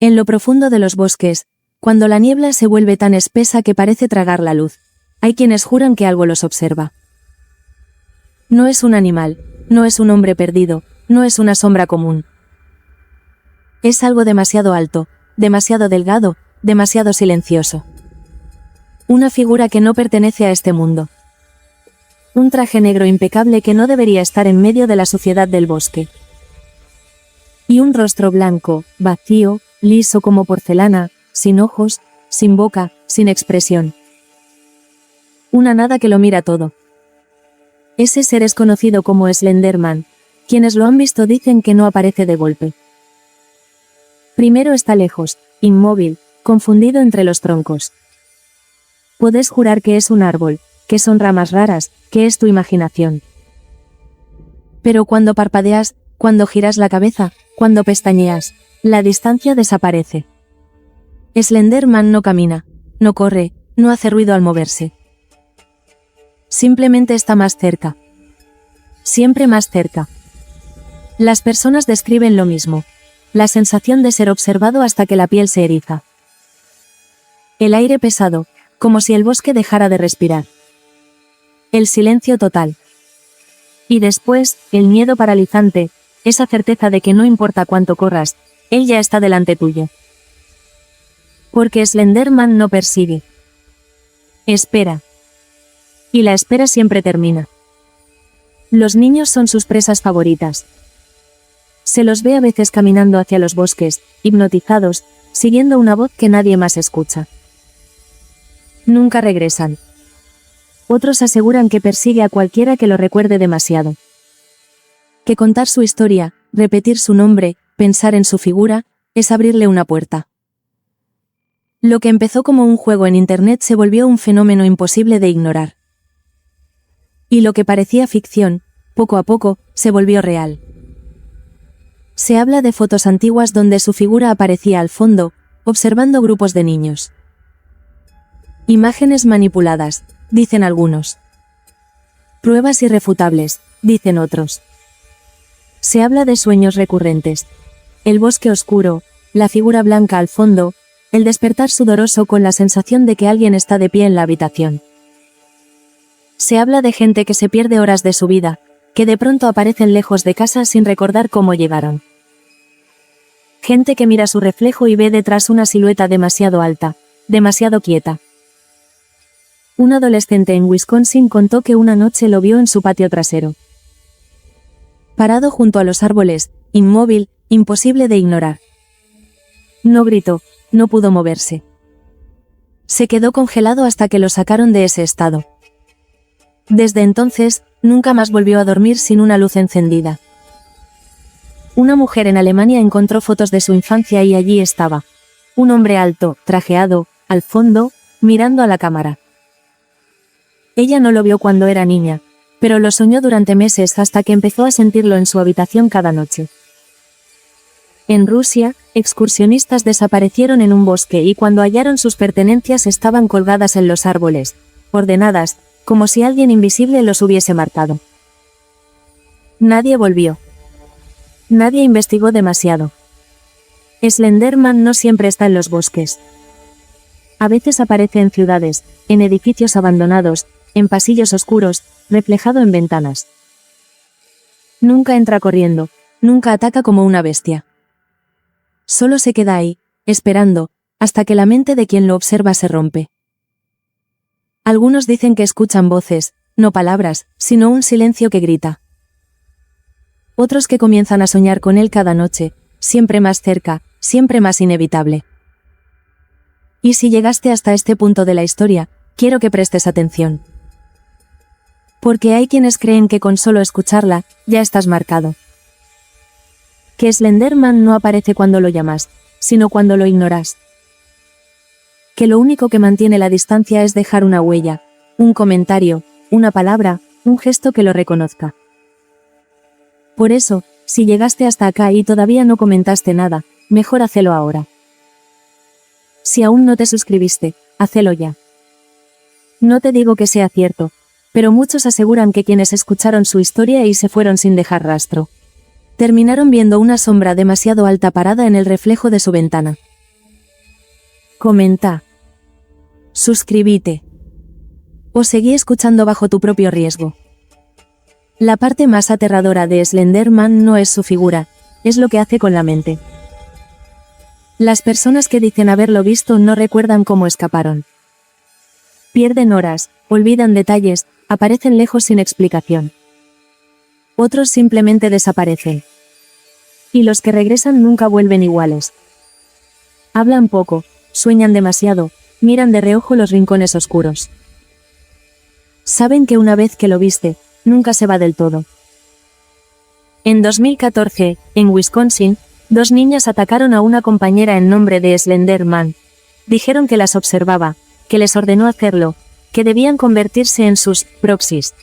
En lo profundo de los bosques, cuando la niebla se vuelve tan espesa que parece tragar la luz, hay quienes juran que algo los observa. No es un animal, no es un hombre perdido, no es una sombra común. Es algo demasiado alto, demasiado delgado, demasiado silencioso. Una figura que no pertenece a este mundo. Un traje negro impecable que no debería estar en medio de la suciedad del bosque. Y un rostro blanco, vacío, liso como porcelana, sin ojos, sin boca, sin expresión. Una nada que lo mira todo. Ese ser es conocido como Slenderman. Quienes lo han visto dicen que no aparece de golpe. Primero está lejos, inmóvil, confundido entre los troncos. Puedes jurar que es un árbol, que son ramas raras, que es tu imaginación. Pero cuando parpadeas, cuando giras la cabeza, cuando pestañeas, la distancia desaparece. Slenderman no camina, no corre, no hace ruido al moverse. Simplemente está más cerca. Siempre más cerca. Las personas describen lo mismo. La sensación de ser observado hasta que la piel se eriza. El aire pesado, como si el bosque dejara de respirar. El silencio total. Y después, el miedo paralizante, esa certeza de que no importa cuánto corras, él ya está delante tuyo. Porque Slenderman no persigue. Espera. Y la espera siempre termina. Los niños son sus presas favoritas. Se los ve a veces caminando hacia los bosques, hipnotizados, siguiendo una voz que nadie más escucha. Nunca regresan. Otros aseguran que persigue a cualquiera que lo recuerde demasiado. Que contar su historia, repetir su nombre, pensar en su figura, es abrirle una puerta. Lo que empezó como un juego en Internet se volvió un fenómeno imposible de ignorar. Y lo que parecía ficción, poco a poco, se volvió real. Se habla de fotos antiguas donde su figura aparecía al fondo, observando grupos de niños. Imágenes manipuladas, dicen algunos. Pruebas irrefutables, dicen otros. Se habla de sueños recurrentes. El bosque oscuro, la figura blanca al fondo, el despertar sudoroso con la sensación de que alguien está de pie en la habitación. Se habla de gente que se pierde horas de su vida, que de pronto aparecen lejos de casa sin recordar cómo llegaron. Gente que mira su reflejo y ve detrás una silueta demasiado alta, demasiado quieta. Un adolescente en Wisconsin contó que una noche lo vio en su patio trasero. Parado junto a los árboles, inmóvil, imposible de ignorar. No gritó, no pudo moverse. Se quedó congelado hasta que lo sacaron de ese estado. Desde entonces, nunca más volvió a dormir sin una luz encendida. Una mujer en Alemania encontró fotos de su infancia y allí estaba. Un hombre alto, trajeado, al fondo, mirando a la cámara. Ella no lo vio cuando era niña, pero lo soñó durante meses hasta que empezó a sentirlo en su habitación cada noche. En Rusia, excursionistas desaparecieron en un bosque y cuando hallaron sus pertenencias estaban colgadas en los árboles, ordenadas, como si alguien invisible los hubiese marcado. Nadie volvió. Nadie investigó demasiado. Slenderman no siempre está en los bosques. A veces aparece en ciudades, en edificios abandonados, en pasillos oscuros, reflejado en ventanas. Nunca entra corriendo, nunca ataca como una bestia. Solo se queda ahí, esperando, hasta que la mente de quien lo observa se rompe. Algunos dicen que escuchan voces, no palabras, sino un silencio que grita. Otros que comienzan a soñar con él cada noche, siempre más cerca, siempre más inevitable. Y si llegaste hasta este punto de la historia, quiero que prestes atención. Porque hay quienes creen que con solo escucharla, ya estás marcado. Que Slenderman no aparece cuando lo llamas, sino cuando lo ignoras. Que lo único que mantiene la distancia es dejar una huella, un comentario, una palabra, un gesto que lo reconozca. Por eso, si llegaste hasta acá y todavía no comentaste nada, mejor hacelo ahora. Si aún no te suscribiste, hacelo ya. No te digo que sea cierto, pero muchos aseguran que quienes escucharon su historia y se fueron sin dejar rastro, terminaron viendo una sombra demasiado alta parada en el reflejo de su ventana. Comenta. Suscríbete. O seguí escuchando bajo tu propio riesgo. La parte más aterradora de Slender Man no es su figura, es lo que hace con la mente. Las personas que dicen haberlo visto no recuerdan cómo escaparon. Pierden horas, olvidan detalles, aparecen lejos sin explicación. Otros simplemente desaparecen. Y los que regresan nunca vuelven iguales. Hablan poco, sueñan demasiado, miran de reojo los rincones oscuros. Saben que una vez que lo viste, nunca se va del todo. En 2014, en Wisconsin, 2 niñas atacaron a una compañera en nombre de Slender Man. Dijeron que las observaba, que les ordenó hacerlo, que debían convertirse en sus proxies.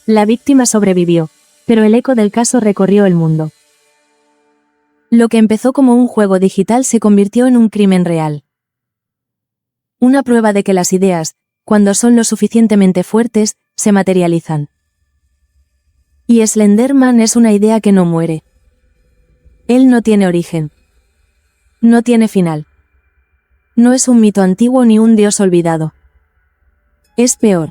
La víctima sobrevivió, pero el eco del caso recorrió el mundo. Lo que empezó como un juego digital se convirtió en un crimen real. Una prueba de que las ideas, cuando son lo suficientemente fuertes, se materializan. Y Slender Man es una idea que no muere. Él no tiene origen. No tiene final. No es un mito antiguo ni un dios olvidado. Es peor.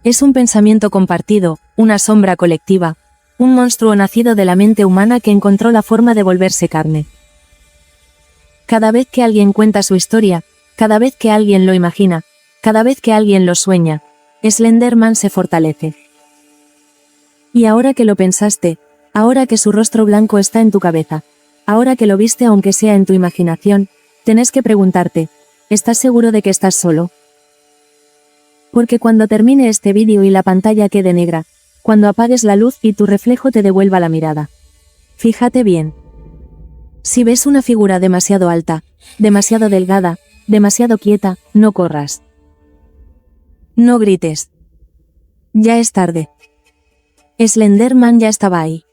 Es un pensamiento compartido, una sombra colectiva, un monstruo nacido de la mente humana que encontró la forma de volverse carne. Cada vez que alguien cuenta su historia, cada vez que alguien lo imagina, cada vez que alguien lo sueña, Slender Man se fortalece. Y ahora que lo pensaste, ahora que su rostro blanco está en tu cabeza, ahora que lo viste aunque sea en tu imaginación, tenés que preguntarte, ¿estás seguro de que estás solo? Porque cuando termine este vídeo y la pantalla quede negra, cuando apagues la luz y tu reflejo te devuelva la mirada, fíjate bien. Si ves una figura demasiado alta, demasiado delgada, demasiado quieta, no corras. No grites. Ya es tarde. Slender Man ya estaba ahí.